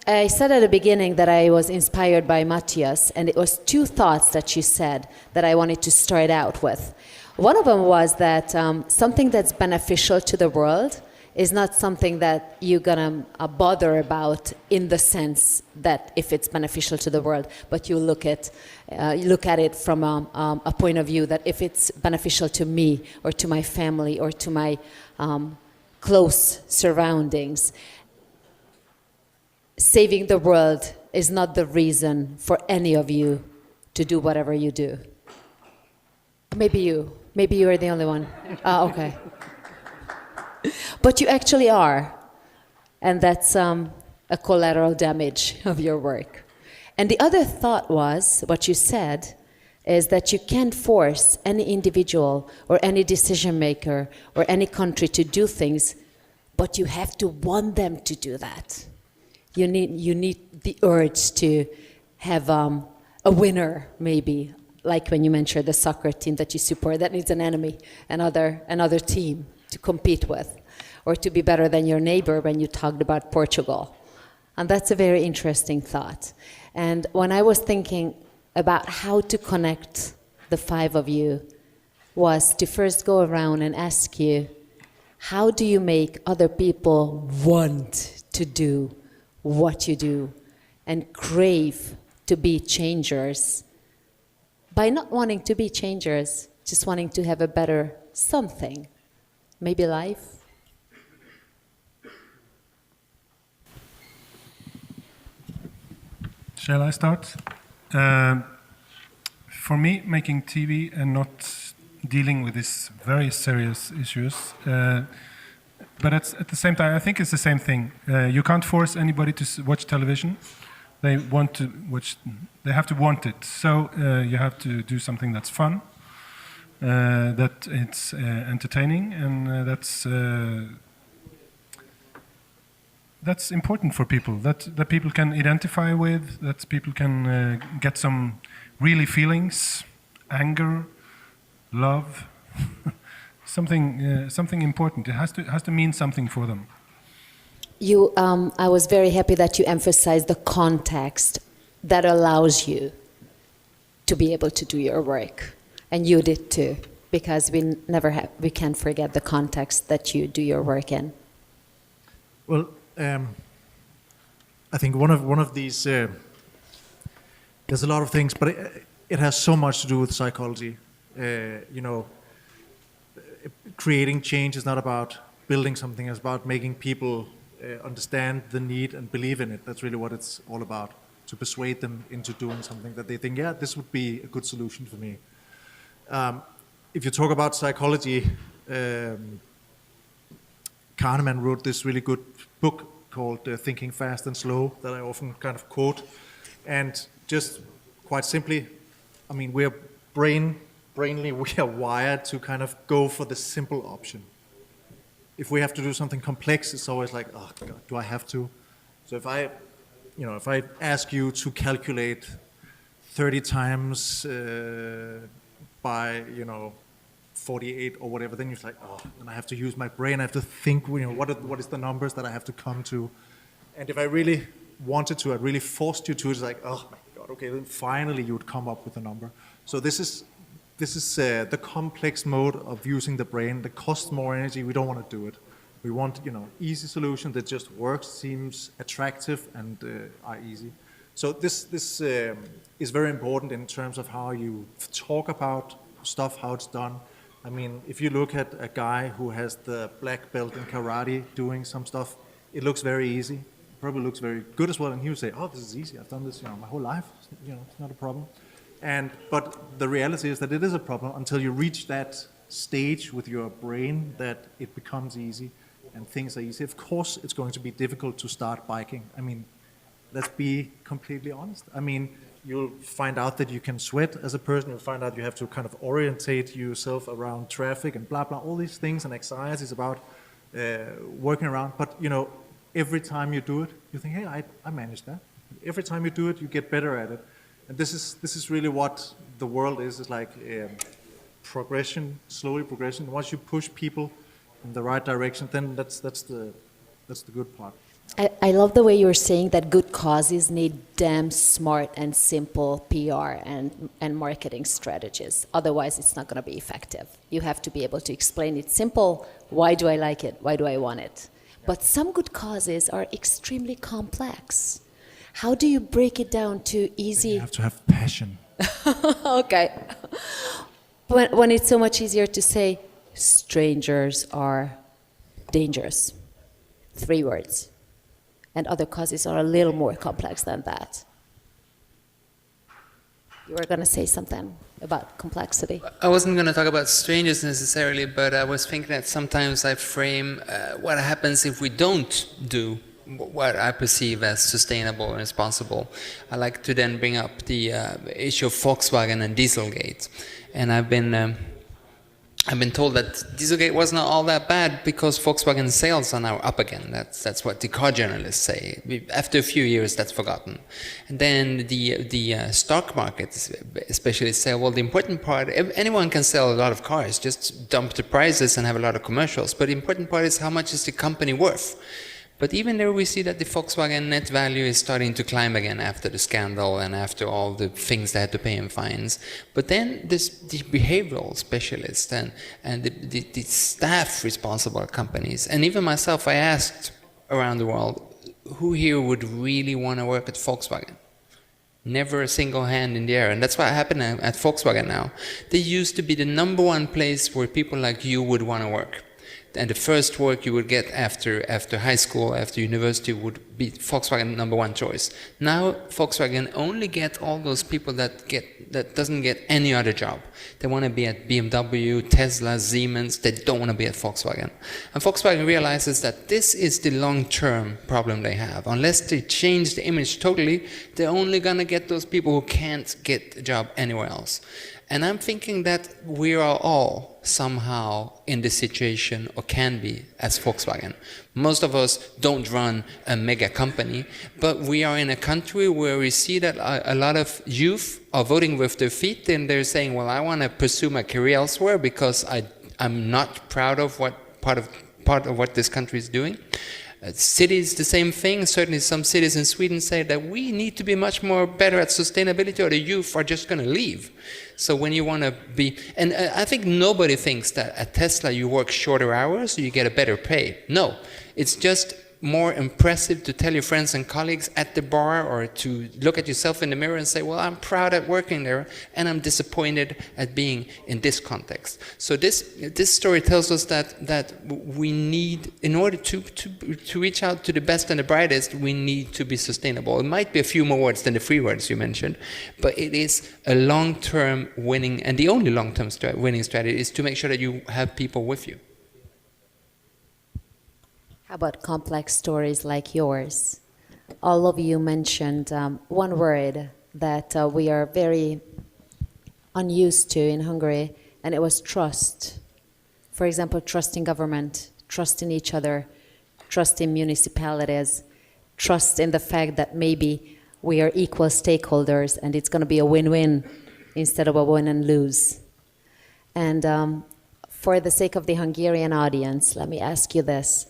I said at the beginning that I was inspired by Matthias, and it was two thoughts that she said that I wanted to start out with. One of them was that something that's beneficial to the world is not something that you're gonna bother about in the sense that if it's beneficial to the world, but you look at it from a point of view that if it's beneficial to me or to my family or to my close surroundings, saving the world is not the reason for any of you to do whatever you do. Maybe you are the only one. Okay. But you actually are, and that's a collateral damage of your work. And the other thought was, what you said, is that you can't force any individual or any decision maker or any country to do things, but you have to want them to do that. You need the urge to have a winner, maybe, like when you mentioned the soccer team that you support, that needs an enemy, another team to compete with, or to be better than your neighbor when you talked about Portugal. And that's a very interesting thought. And when I was thinking about how to connect the five of you, was to first go around and ask you, how do you make other people want to do what you do and crave to be changers by not wanting to be changers, just wanting to have a better something? Maybe life? Shall I start? For me, making TV and not dealing with these very serious issues, but at the same time, I think it's the same thing. You can't force anybody to watch television. They want to watch. They have to want it. So you have to do something that's fun, that it's entertaining, and that's important for people. That people can identify with. That people can get some really feelings, anger, love, something important. It has to mean something for them. I was very happy that you emphasized the context that allows you to be able to do your work, and you did too, because we can't forget the context that you do your work in. Well, I think one of these. There's a lot of things, but it has so much to do with psychology. Creating change is not about building something. It's about making people understand the need and believe in it. That's really what it's all about. To persuade them into doing something that they think, yeah, this would be a good solution for me. If you talk about psychology, Kahneman wrote this really good book called Thinking Fast and Slow that I often kind of quote. And just quite simply, I mean, we're brainly, we are wired to kind of go for the simple option. If we have to do something complex, it's always like, oh God, do I have to? So if I ask you to calculate 30 times by 48 or whatever, then you're like, oh, then I have to use my brain. I have to think, what is the numbers that I have to come to? And if I really wanted to, I really forced you to, it's like, oh my God, okay, then finally you would come up with a number. So this is the complex mode of using the brain that costs more energy. We don't want to do it. We want, easy solution that just works, seems attractive, and are easy. So this is very important in terms of how you talk about stuff, how it's done. I mean, if you look at a guy who has the black belt in karate doing some stuff, it looks very easy. It probably looks very good as well, and he would say, "Oh, this is easy. I've done this, my whole life. It's not a problem." But the reality is that it is a problem until you reach that stage with your brain that it becomes easy and things are easy. Of course, it's going to be difficult to start biking. I mean, let's be completely honest. I mean, you'll find out that you can sweat as a person. You'll find out you have to kind of orientate yourself around traffic and blah, blah, all these things, and anxiety is about working around. But, every time you do it, you think, hey, I managed that. Every time you do it, you get better at it. And this is really what the world is. It's like progression, slowly progression. Once you push people in the right direction, then that's the good part. I love the way you're saying that good causes need damn smart and simple PR and marketing strategies. Otherwise, it's not going to be effective. You have to be able to explain it simple. Why do I like it? Why do I want it? But some good causes are extremely complex. How do you break it down to easy? You have to have passion. Okay. When it's so much easier to say, strangers are dangerous. 3 words. And other causes are a little more complex than that. You were going to say something about complexity. I wasn't going to talk about strangers necessarily, but I was thinking that sometimes I frame what happens if we don't do what I perceive as sustainable and responsible. I like to then bring up the issue of Volkswagen and Dieselgate. And I've been told that Dieselgate was not all that bad because Volkswagen sales are now up again. That's what the car journalists say. After a few years, that's forgotten. And then the stock markets especially say, well, the important part, anyone can sell a lot of cars, just dump the prices and have a lot of commercials. But the important part is how much is the company worth? But even there we see that the Volkswagen net value is starting to climb again after the scandal and after all the things they had to pay in fines. But then the behavioral specialists and the staff responsible at companies, and even myself, I asked around the world, who here would really want to work at Volkswagen? Never a single hand in the air. And that's what happened at Volkswagen now. They used to be the #1 place where people like you would want to work. And the first work you would get after high school, after university, would be Volkswagen #1 choice. Now Volkswagen only get all those people that doesn't get any other job. They want to be at BMW, Tesla, Siemens. They don't want to be at Volkswagen. And Volkswagen realizes that this is the long-term problem they have. Unless they change the image totally, they're only going to get those people who can't get a job anywhere else. And I'm thinking that we are all somehow in this situation, or can be, as Volkswagen. Most of us don't run a mega company, but we are in a country where we see that a lot of youth are voting with their feet, and they're saying, well, I want to pursue my career elsewhere because I'm not proud of what part of what this country is doing. Cities, the same thing. Certainly some cities in Sweden say that we need to be much more better at sustainability or the youth are just going to leave. So when you want to be, and I think nobody thinks that at Tesla you work shorter hours so you get a better pay. No, it's just more impressive to tell your friends and colleagues at the bar or to look at yourself in the mirror and say, well, I'm proud at working there and I'm disappointed at being in this context. So this story tells us that we need, in order to reach out to the best and the brightest, we need to be sustainable. It might be a few more words than the 3 words you mentioned, but it is a long-term winning, and the only long-term winning strategy is to make sure that you have people with you. How about complex stories like yours? All of you mentioned one word that we are very unused to in Hungary, and it was trust. For example, trust in government, trust in each other, trust in municipalities, trust in the fact that maybe we are equal stakeholders and it's going to be a win-win instead of a win and lose. And for the sake of the Hungarian audience, let me ask you this.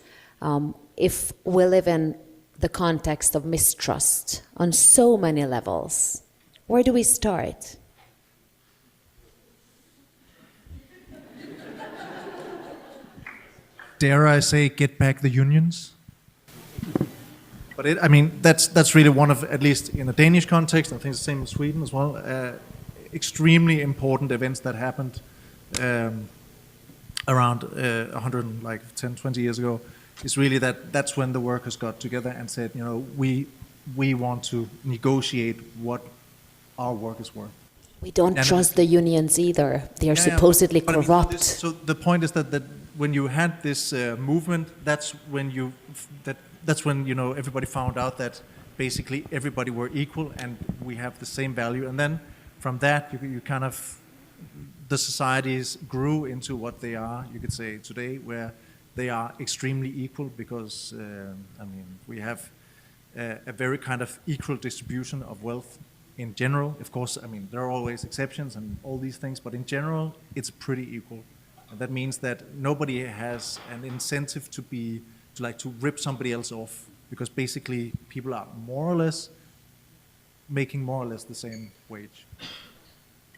If we live in the context of mistrust on so many levels, where do we start? Dare I say, get back the unions? But that's really one of, at least in a Danish context, I think it's the same in Sweden as well, extremely important events that happened around 110, 20 years ago. Is really that's when the workers got together and said, we want to negotiate what our work is worth. We don't trust the unions either. They are supposedly corrupt. So the point is that when you had this movement, that's when everybody found out that basically everybody were equal and we have the same value. And then from that, you kind of, the societies grew into what they are, you could say, today, where they are extremely equal because, we have a very kind of equal distribution of wealth in general. Of course, there are always exceptions and all these things, but in general, it's pretty equal. And that means that nobody has an incentive to rip somebody else off because basically people are more or less making more or less the same wage.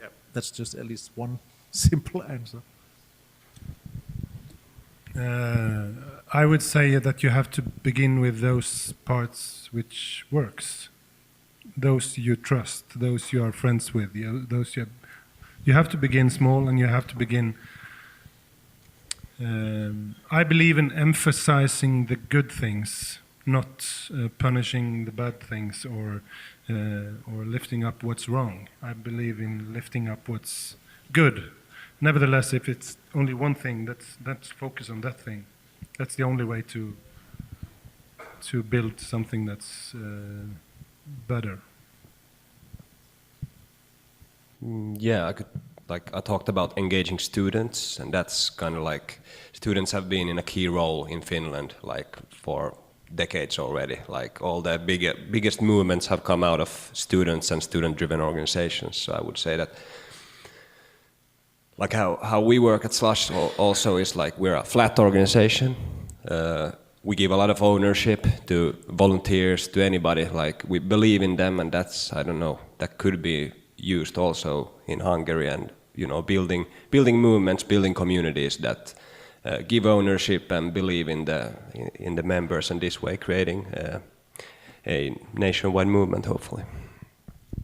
Yeah, that's just at least one simple answer. I would say that you have to begin with those parts which works, those you trust, those you are friends with, you have to begin small, and you have to begin. I believe in emphasizing the good things, not punishing the bad things or lifting up what's wrong. I believe in lifting up what's good. Nevertheless, if it's only one thing, let's focus on that thing. That's the only way to build something that's better. Yeah, I talked about engaging students, and that's kind of like students have been in a key role in Finland like for decades already. Like all the biggest movements have come out of students and student-driven organizations. So I would say that like how we work at Slush also is like we're a flat organization. We give a lot of ownership to volunteers, to anybody. Like we believe in them, and that's, I don't know, that could be used also in Hungary, and building movements, building communities that give ownership and believe in the members, and this way creating a nationwide movement, hopefully.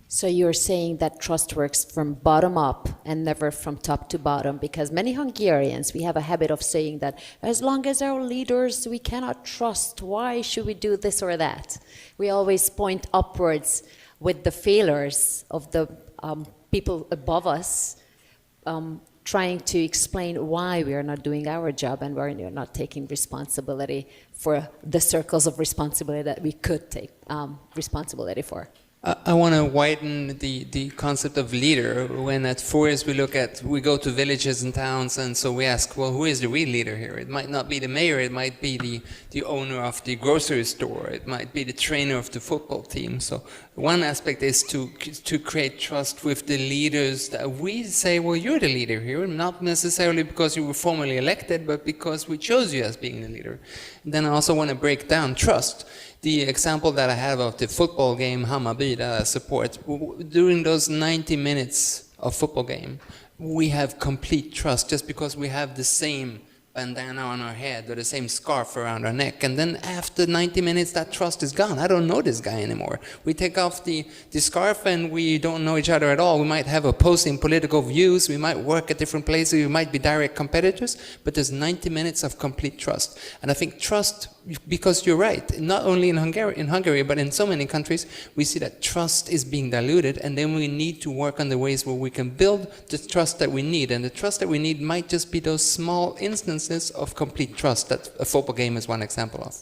So you're saying that trust works from bottom up and never from top to bottom, because many Hungarians, we have a habit of saying that as long as our leaders we cannot trust, why should we do this or that? We always point upwards with the failures of the people above us, trying to explain why we are not doing our job and we're not taking responsibility for the circles of responsibility that we could take responsibility for. I want to widen the concept of leader. When at Forest we go to villages and towns, and so we ask, well, who is the real leader here? It might not be the mayor, it might be the owner of the grocery store, it might be the trainer of the football team. So one aspect is to create trust with the leaders that we say, well, you're the leader here, not necessarily because you were formally elected, but because we chose you as being the leader. And then I also want to break down trust. The example that I have of the football game Hammarby that I support, during those 90 minutes of football game, we have complete trust just because we have the same bandana on our head or the same scarf around our neck. And then after 90 minutes, that trust is gone. I don't know this guy anymore. We take off the scarf and we don't know each other at all. We might have opposing political views. We might work at different places. We might be direct competitors. But there's 90 minutes of complete trust. And I think trust, because you're right, not only in Hungary, but in so many countries, we see that trust is being diluted, and then we need to work on the ways where we can build the trust that we need. And the trust that we need might just be those small instances of complete trust that a football game is one example of.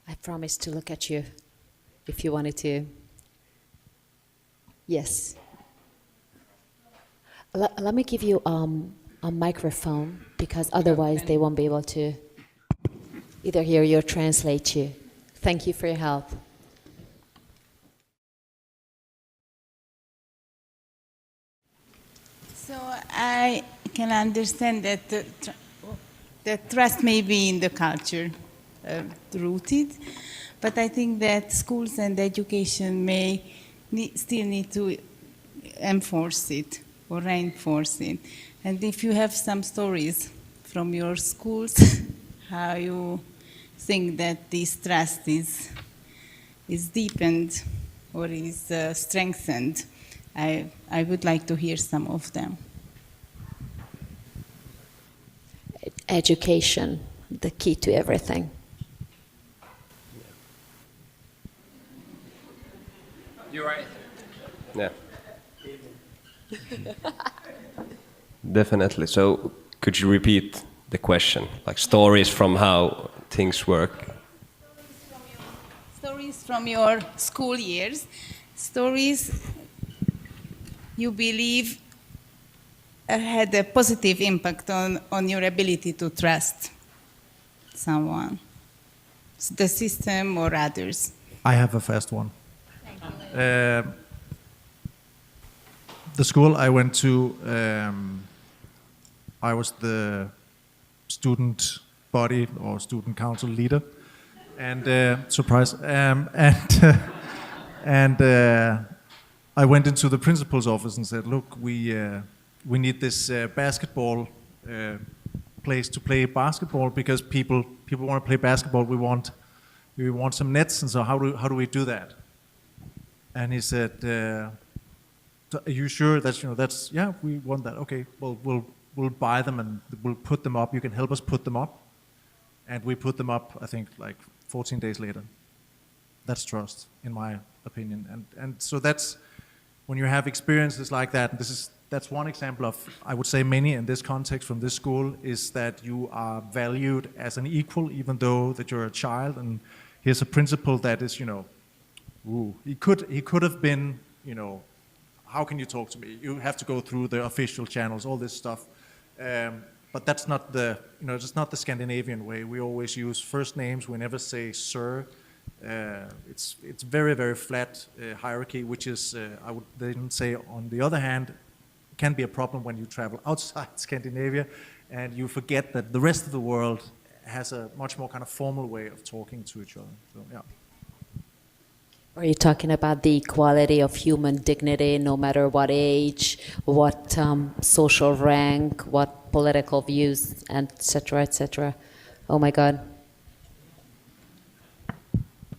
I promised to look at you if you wanted to. Yes. Let me give you a microphone, because otherwise they won't be able to either hear you or translate you. Thank you for your help. So I can understand that the trust may be in the culture rooted, but I think that schools and education may still need to enforce it or reinforce it. And if you have some stories from your schools, how you think that this trust is deepened or is strengthened, I would like to hear some of them. Education, the key to everything. You're right. Yeah. Definitely. So could you repeat the question? Like stories from how things work? Stories from your school years. Stories you believe had a positive impact on your ability to trust someone, the system or others. I have a fast one. The school I went to, I was the student body or student council leader, and surprise, and I went into the principal's office and said, "Look, we need this basketball place to play basketball because people want to play basketball. We want some nets, and so how do we do that?" And he said, "Are you sure that's yeah, we want that? Okay, well we'll buy them and we'll put them up. You can help us put them up." And we put them up, I think, like 14 days later. That's trust, in my opinion. And so that's when you have experiences like that. That's one example of, I would say, many in this context from this school, is that you are valued as an equal, even though that you're a child. And here's a principal that is, he could have been, how can you talk to me? You have to go through the official channels, all this stuff. But that's not it's not the Scandinavian way. We always use first names. We never say sir. It's very, very flat hierarchy, which is, I would then say, on the other hand, can be a problem when you travel outside Scandinavia and you forget that the rest of the world has a much more kind of formal way of talking to each other. So, yeah. Are you talking about the equality of human dignity, no matter what age, what social rank, what political views, etc., etc.? Oh my God.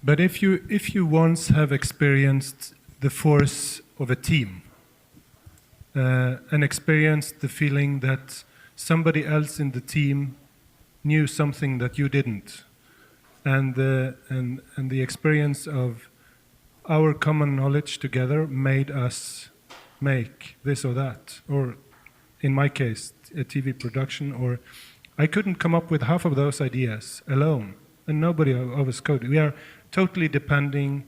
But if you once have experienced the force of a team, and experienced the feeling that somebody else in the team knew something that you didn't, and the experience of our common knowledge together made us make this or that, or in my case, a TV production, or I couldn't come up with half of those ideas alone, and nobody of us could. We are totally depending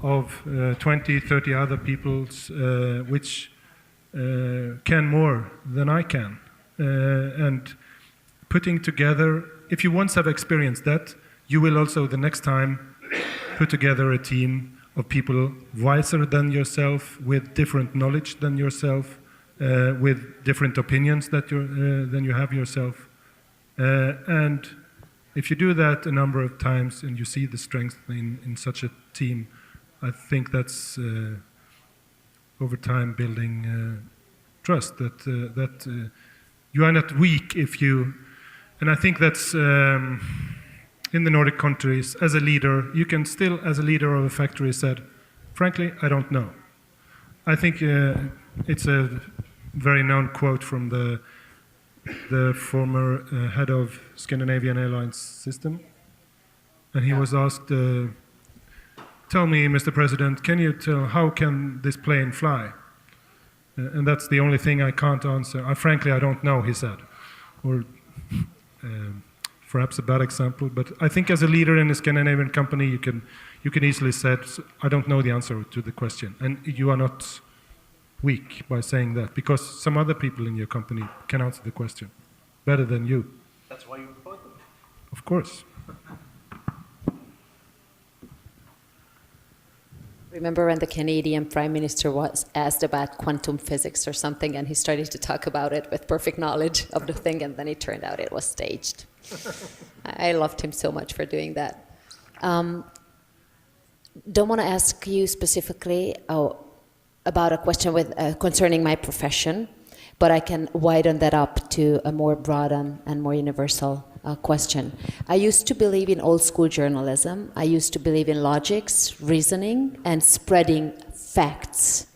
of 20, 30 other people's, which can more than I can. And putting together, if you once have experienced that, you will also the next time put together a team of people wiser than yourself, with different knowledge than yourself, with different opinions than you have yourself. And if you do that a number of times and you see the strength in such a team, I think that's over time building trust, that you are not weak if you, and I think that's in the Nordic countries, as a leader, you can still, as a leader of a factory, said, frankly, I don't know. I think it's a very known quote from the former head of Scandinavian Airlines system, and he was asked, tell me, Mr. President, can you tell how can this plane fly? And that's the only thing I can't answer. Frankly, I don't know, he said. Or perhaps a bad example, but I think as a leader in a Scandinavian company, you can easily say, I don't know the answer to the question. And you are not weak by saying that, because some other people in your company can answer the question better than you. That's why you employ them. Of course. Remember when the Canadian Prime Minister was asked about quantum physics or something, and he started to talk about it with perfect knowledge of the thing, and then it turned out it was staged. I loved him so much for doing that. Don't want to ask you specifically about a question concerning my profession, but I can widen that up to a more broad and more universal question. I used to believe in old school journalism. I used to believe in logics, reasoning, and spreading facts,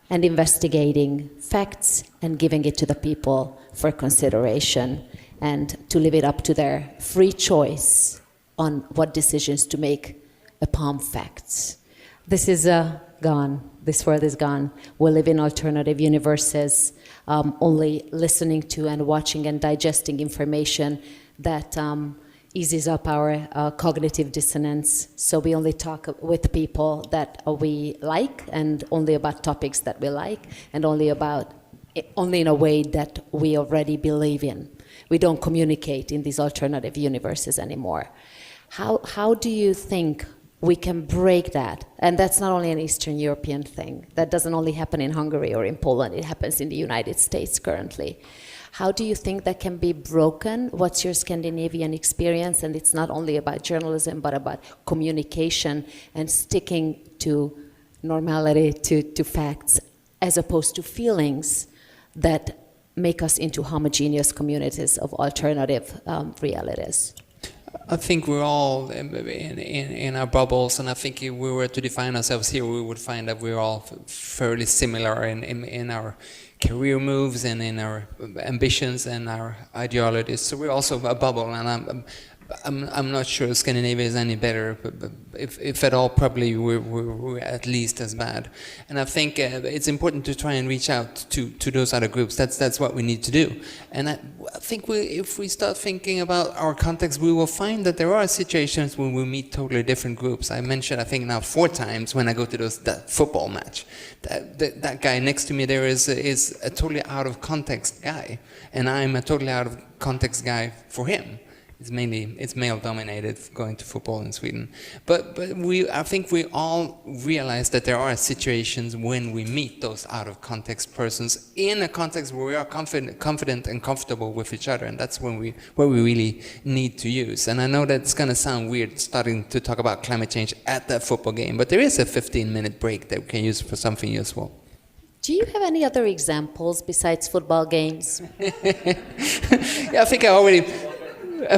and investigating facts and giving it to the people for consideration, and to leave it up to their free choice on what decisions to make upon facts. This is gone. This world is gone. We live in alternative universes, only listening to and watching and digesting information that eases up our cognitive dissonance. So we only talk with people that we like, and only about topics that we like, and only in a way that we already believe in. We don't communicate in these alternative universes anymore. How do you think we can break that? And that's not only an Eastern European thing. That doesn't only happen in Hungary or in Poland. It happens in the United States currently. How do you think that can be broken? What's your Scandinavian experience? And it's not only about journalism, but about communication and sticking to normality, to facts, as opposed to feelings that make us into homogeneous communities of alternative realities. I think we're all in our bubbles, and I think if we were to define ourselves here, we would find that we're all fairly similar in our career moves and in our ambitions and our ideologies. So we're also a bubble, and I'm not sure Scandinavia is any better, but if at all, probably we're at least as bad. And I think it's important to try and reach out to those other groups. That's what we need to do. And I think if we start thinking about our context, we will find that there are situations when we meet totally different groups. I mentioned, I think now 4 times when I go to that football match, that guy next to me there is a totally out of context guy, and I'm a totally out of context guy for him. It's male dominated going to football in Sweden, but I think we all realize that there are situations when we meet those out of context persons in a context where we are confident and comfortable with each other, and that's when we really need to use. And I know that's going to sound weird starting to talk about climate change at that football game, but there is a 15-minute break that we can use for something useful. Do you have any other examples besides football games? Yeah, I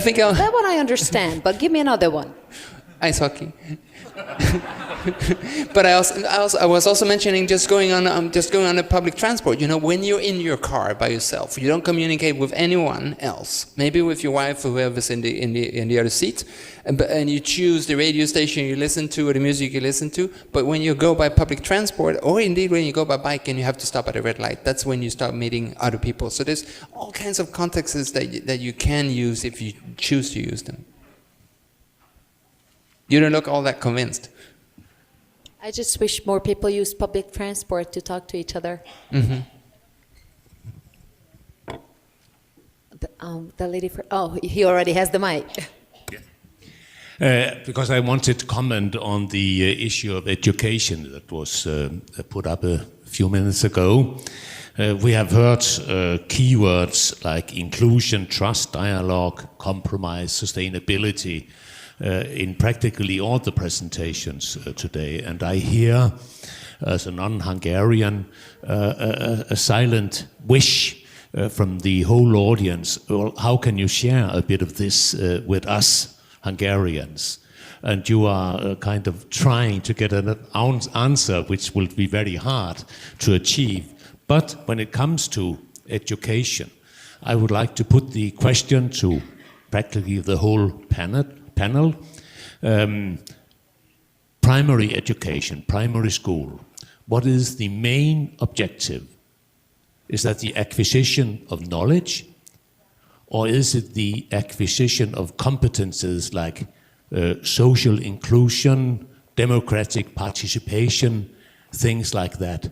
think that one I understand, but give me another one. Ice hockey. But I was also mentioning just going on the public transport. You know, when you're in your car by yourself, you don't communicate with anyone else. Maybe with your wife or whoever's in the other seat, and you choose the radio station you listen to or the music you listen to. But when you go by public transport, or indeed when you go by bike and you have to stop at a red light, that's when you start meeting other people. So there's all kinds of contexts that you can use if you choose to use them. You don't look all that convinced. I just wish more people use public transport to talk to each other. Mm-hmm. The lady he already has the mic. Because I wanted to comment on the issue of education that was put up a few minutes ago. We have heard keywords like inclusion, trust, dialogue, compromise, sustainability in practically all the presentations today. And I hear, as a non-Hungarian, a silent wish from the whole audience. Well, how can you share a bit of this with us Hungarians? And you are kind of trying to get an answer which will be very hard to achieve. But when it comes to education, I would like to put the question to practically the whole panel. Primary education, primary school, what is the main objective? Is that the acquisition of knowledge, or is it the acquisition of competences like social inclusion, democratic participation, things like that?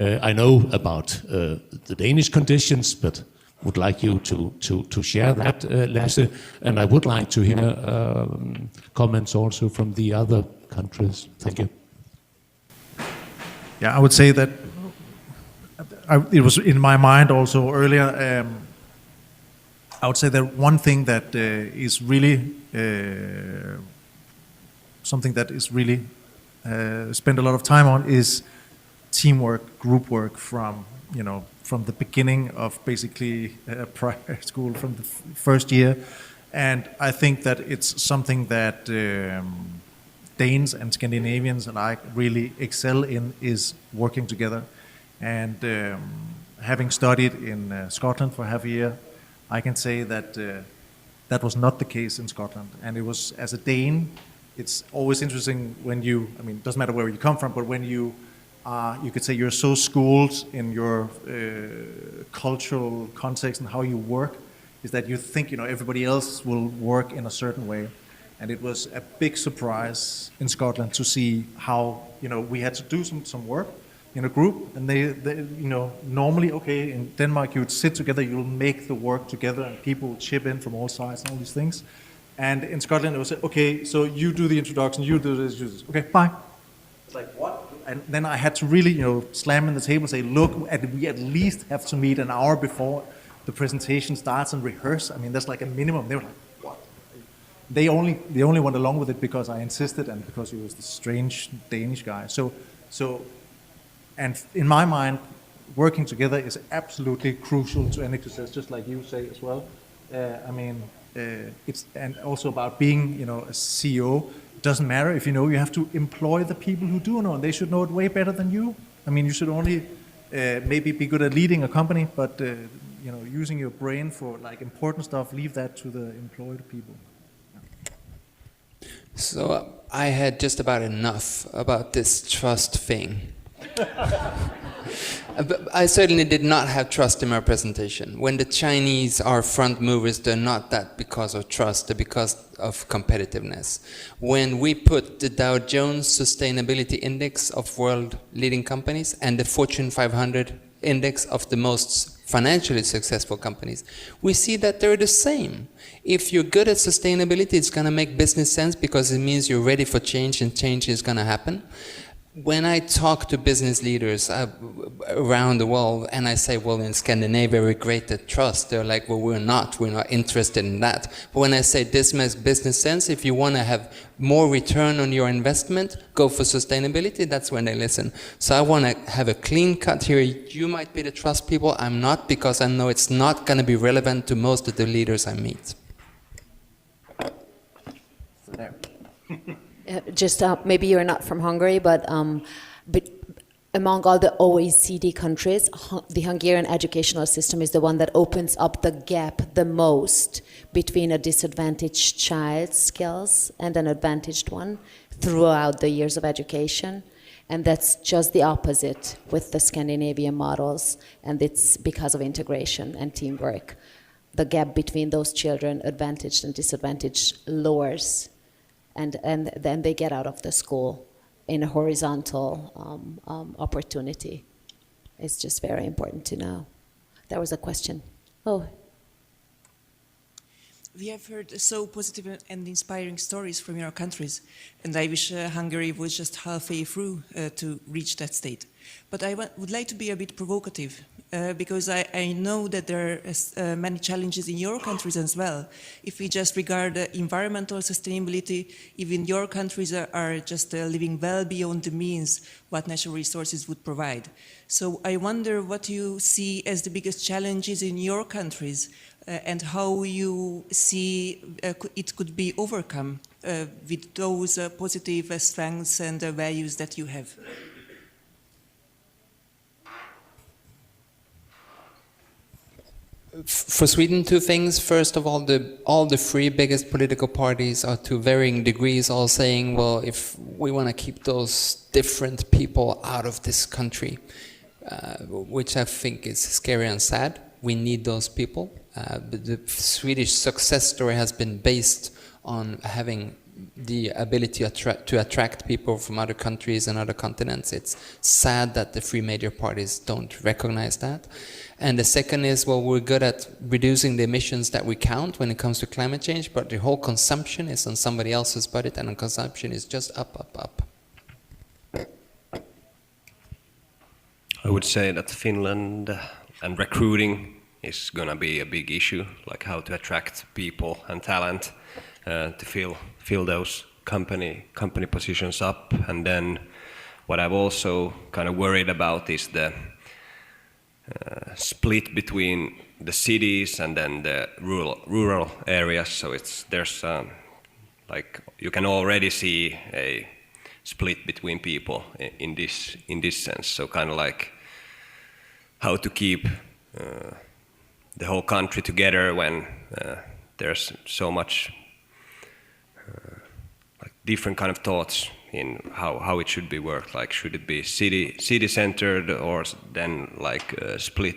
I know about the Danish conditions, but would like you to share that, Lasse, and I would like to hear comments also from the other countries. Thank you. Yeah, I would say that it was in my mind also earlier. I would say that one thing that is really something that is really spent a lot of time on is teamwork, group work from the beginning of basically primary school, from the first year. And I think that it's something that Danes and Scandinavians and I really excel in, is working together. And having studied in Scotland for half a year, I can say that that was not the case in Scotland. And it was, as a Dane, it's always interesting when it doesn't matter where you come from, but when you could say you're so schooled in your cultural context and how you work, is that you think everybody else will work in a certain way. And it was a big surprise in Scotland to see how we had to do some work in a group, and they normally, in Denmark you would sit together, you'll make the work together, and people would chip in from all sides and all these things. And in Scotland it was okay, so you do the introduction, you do this, okay, bye. It's like, what? And then I had to really, slam in the table and say, look, we at least have to meet an hour before the presentation starts and rehearse. I mean, that's like a minimum. They were like, what? They only went along with it because I insisted and because he was the strange Danish guy. So, and in my mind, working together is absolutely crucial to any success, just like you say as well. It's and also about being, a CEO. It doesn't matter if you know. You have to employ the people who do know, and they should know it way better than you. I mean, you should only maybe be good at leading a company, but using your brain for like important stuff, leave that to the employed people. So I had just about enough about this trust thing. But I certainly did not have trust in my presentation. When the Chinese are front movers, they're not that because of trust, they're because of competitiveness. When we put the Dow Jones Sustainability Index of world leading companies and the Fortune 500 index of the most financially successful companies, we see that they're the same. If you're good at sustainability, it's going to make business sense because it means you're ready for change and change is going to happen. When I talk to business leaders around the world and I say, well, in Scandinavia we're great at trust, they're like, well, we're not interested in that. But when I say this makes business sense, if you want to have more return on your investment, go for sustainability, that's when they listen. So I want to have a clean cut here. You might be the trust people, I'm not, because I know it's not going to be relevant to most of the leaders I meet. Maybe you're not from Hungary, but among all the OECD countries, the Hungarian educational system is the one that opens up the gap the most between a disadvantaged child's skills and an advantaged one throughout the years of education. And that's just the opposite with the Scandinavian models, and it's because of integration and teamwork. The gap between those children, advantaged and disadvantaged, lowers. And then they get out of the school in a horizontal opportunity. It's just very important to know. There was a question. Oh. We have heard so positive and inspiring stories from your countries, and I wish Hungary was just halfway through to reach that state. But I would like to be a bit provocative, because I know that there are many challenges in your countries as well. If we just regard environmental sustainability, even your countries are just living well beyond the means what natural resources would provide. So I wonder what you see as the biggest challenges in your countries, and how you see it could be overcome with those positive strengths and values that you have. For Sweden, two things. First of all the three biggest political parties are to varying degrees all saying, well, if we want to keep those different people out of this country, which I think is scary and sad. We need those people. The Swedish success story has been based on having the ability to attract people from other countries and other continents. It's sad that the three major parties don't recognize that. And the second is, well, we're good at reducing the emissions that we count when it comes to climate change, but the whole consumption is on somebody else's budget, and the consumption is just up, up, up. I would say that Finland and recruiting is going to be a big issue, like how to attract people and talent to fill those company positions up. And then what I've also kind of worried about is the split between the cities and then the rural areas. So there's like you can already see a split between people in this sense. So kind of like how to keep the whole country together when there's so much like different kind of thoughts in how it should be worked. Like should it be city centered, or then like split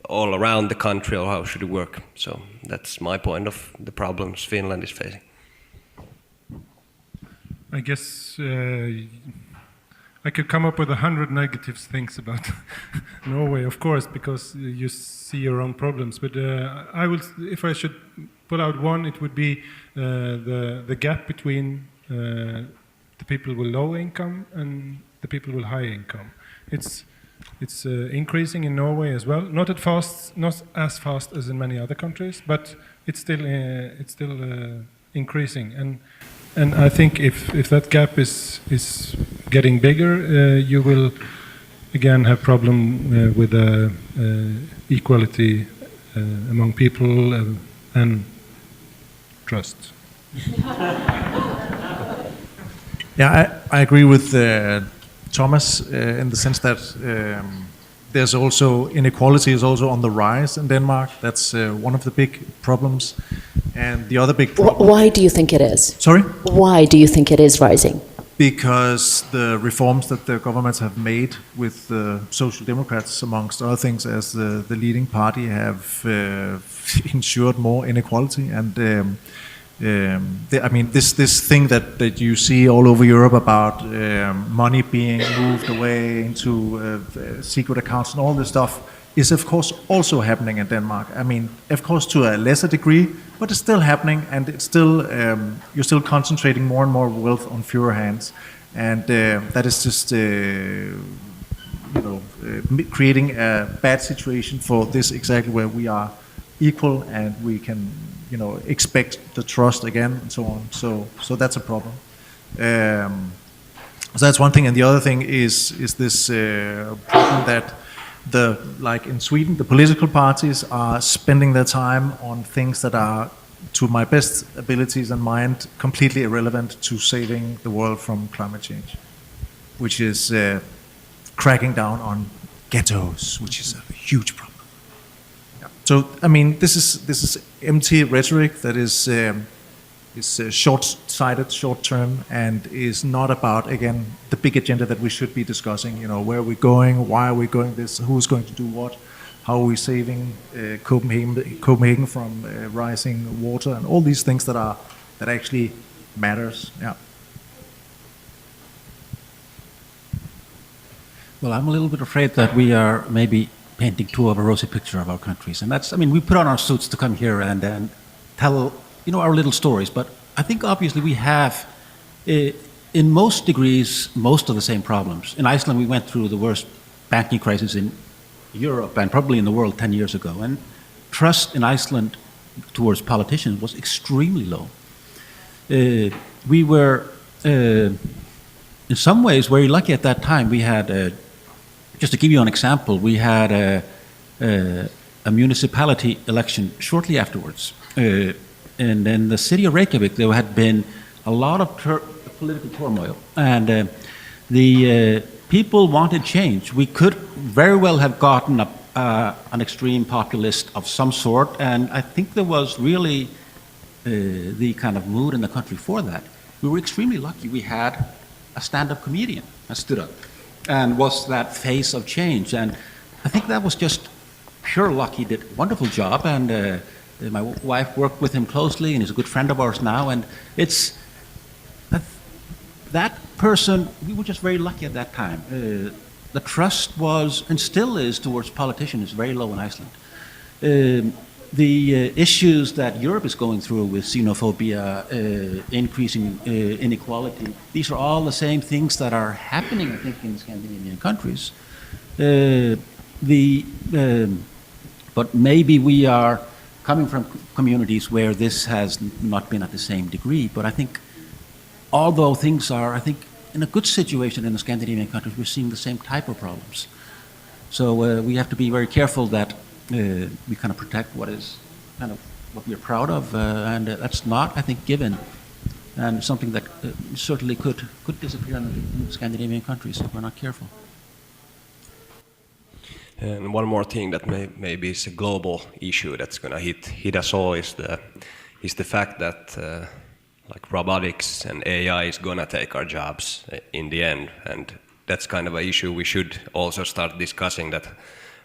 all around the country, or how should it work? So that's my point of the problems Finland is facing. I guess I could come up with 100 negative things about Norway, of course, because you see your own problems. But I will, if I should pull out one, it would be the gap between the people with low income and the people with high income. It's It's increasing in Norway as well. Not as fast as in many other countries, but it's still increasing. And I think if that gap is getting bigger, you will again have problem with equality among people and trust. Yeah, I agree with Thomas in the sense that there's also inequality is also on the rise in Denmark. That's one of the big problems. And the other big problem... Why do you think it is? Sorry? Why do you think it is rising? Because the reforms that the governments have made with the Social Democrats, amongst other things, as the leading party, have ensured more inequality. And I mean, this thing that you see all over Europe about money being moved away into secret accounts and all this stuff is, of course, also happening in Denmark. I mean, of course, to a lesser degree, but it's still happening, and it's still you're still concentrating more and more wealth on fewer hands, and that is just creating a bad situation for this exactly where we are equal and we can expect the trust again and so on. So that's a problem. So that's one thing, and the other thing is this problem that like in Sweden, the political parties are spending their time on things that are, to my best abilities and mind, completely irrelevant to saving the world from climate change, which is cracking down on ghettos, which is a huge problem. Yeah. So, I mean, this is empty rhetoric that is short-sighted, short-term, and is not about, again, the big agenda that we should be discussing. Where are we going? Why are we going this? Who's going to do what? How are we saving Copenhagen from rising water? And all these things that actually matters. Yeah. Well, I'm a little bit afraid that we are maybe painting too of a rosy picture of our countries, and that's. I mean, we put on our suits to come here and tell our little stories, but I think obviously we have, in most degrees, most of the same problems. In Iceland, we went through the worst banking crisis in Europe and probably in the world 10 years ago, and trust in Iceland towards politicians was extremely low. We were, in some ways, very lucky at that time. We had, just to give you an example, we had a municipality election shortly afterwards. And in the city of Reykjavik, there had been a lot of political turmoil, and the people wanted change. We could very well have gotten an extreme populist of some sort, and I think there was really the kind of mood in the country for that. We were extremely lucky. We had a stand-up comedian that stood up and was that face of change, and I think that was just pure luck. He did a wonderful job, and my wife worked with him closely, and he's a good friend of ours now. And it's that person. We were just very lucky at that time. The trust was, and still is, towards politicians very low in Iceland. The issues that Europe is going through with xenophobia, increasing inequality, these are all the same things that are happening, I think, in Scandinavian countries. But maybe we are coming from communities where this has not been at the same degree, but I think although things are, I think, in a good situation in the Scandinavian countries, we're seeing the same type of problems. So we have to be very careful that we kind of protect what is kind of what we're proud of, and that's not, I think, given, and something that certainly could disappear in the Scandinavian countries if we're not careful. And one more thing that maybe is a global issue that's going to hit us all is the fact that like robotics and AI is going to take our jobs in the end, and that's kind of an issue we should also start discussing. That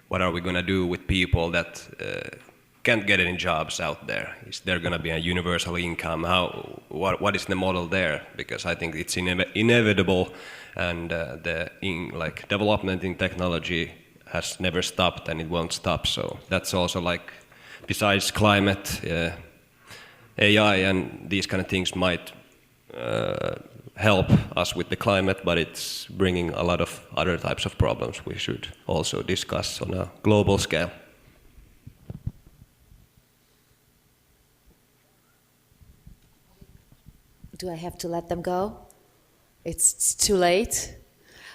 what are we going to do with people that can't get any jobs out there? Is there going to be a universal income? What is the model there? Because I think it's inevitable, and the development in technology has never stopped, and it won't stop. So that's also like, besides climate, AI and these kind of things might help us with the climate, but it's bringing a lot of other types of problems we should also discuss on a global scale. Do I have to let them go? It's too late.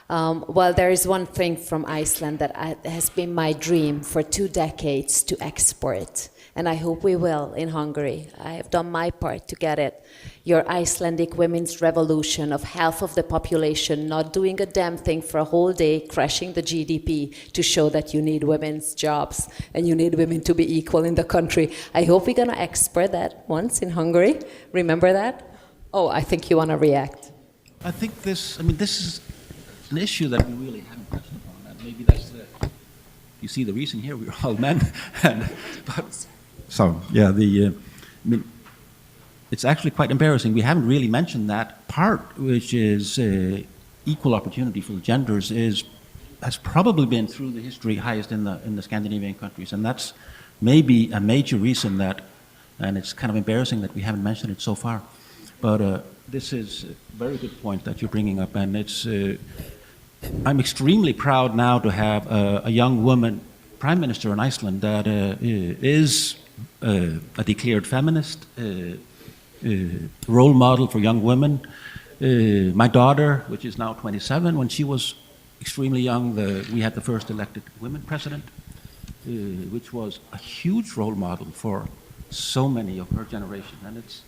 Well, there is one thing from Iceland that has been my dream for 2 decades to export, and I hope we will in Hungary. I have done my part to get it. Your Icelandic women's revolution of half of the population not doing a damn thing for a whole day, crashing the GDP to show that you need women's jobs and you need women to be equal in the country. I hope we're going to export that once in Hungary. Remember that? Oh, I think you want to react. I think this is an issue that we really haven't touched upon, and maybe that's you see the reason here, we're all men. It's actually quite embarrassing. We haven't really mentioned that part, which is equal opportunity for the genders has probably been through the history highest in the Scandinavian countries, and that's maybe a major reason that, and it's kind of embarrassing that we haven't mentioned it so far. But this is a very good point that you're bringing up, and it's. I'm extremely proud now to have a young woman prime minister in Iceland that is a declared feminist, role model for young women. My daughter, which is now 27, when she was extremely young, we had the first elected women president, which was a huge role model for so many of her generation, and it's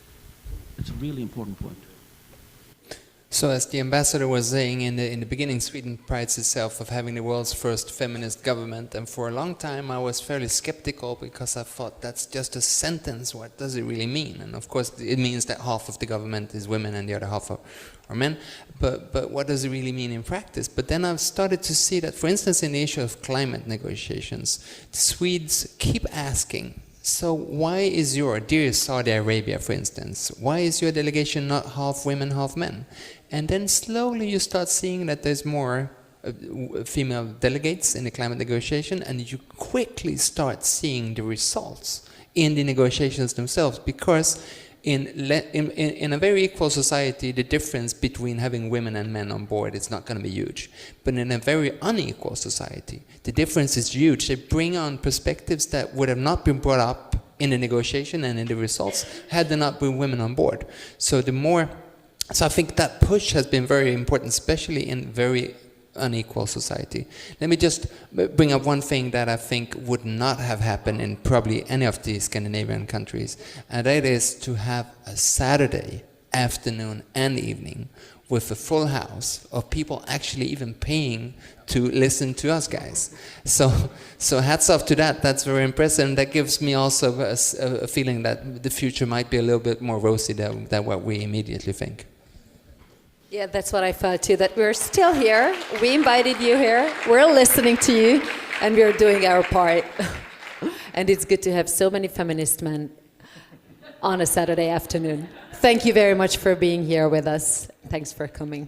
a really important point. So as the ambassador was saying in the beginning, Sweden prides itself of having the world's first feminist government, and for a long time I was fairly skeptical because I thought that's just a sentence, what does it really mean? And of course it means that half of the government is women and the other half are men, but what does it really mean in practice? But then I've started to see that, for instance, in the issue of climate negotiations, the Swedes keep asking, so why is your, dear Saudi Arabia for instance, why is your delegation not half women, half men? And then slowly you start seeing that there's more female delegates in the climate negotiation, and you quickly start seeing the results in the negotiations themselves, because in a very equal society, the difference between having women and men on board is not going to be huge. But in a very unequal society, the difference is huge. They bring on perspectives that would have not been brought up in the negotiation and in the results had there not been women on board. So I think that push has been very important, especially in very unequal society. Let me just bring up one thing that I think would not have happened in probably any of the Scandinavian countries, and that is to have a Saturday afternoon and evening with a full house of people actually even paying to listen to us guys. So hats off to that. That's very impressive, and that gives me also a feeling that the future might be a little bit more rosy than what we immediately think. Yeah, that's what I felt too, that we're still here. We invited you here. We're listening to you, and we're doing our part. And it's good to have so many feminist men on a Saturday afternoon. Thank you very much for being here with us. Thanks for coming.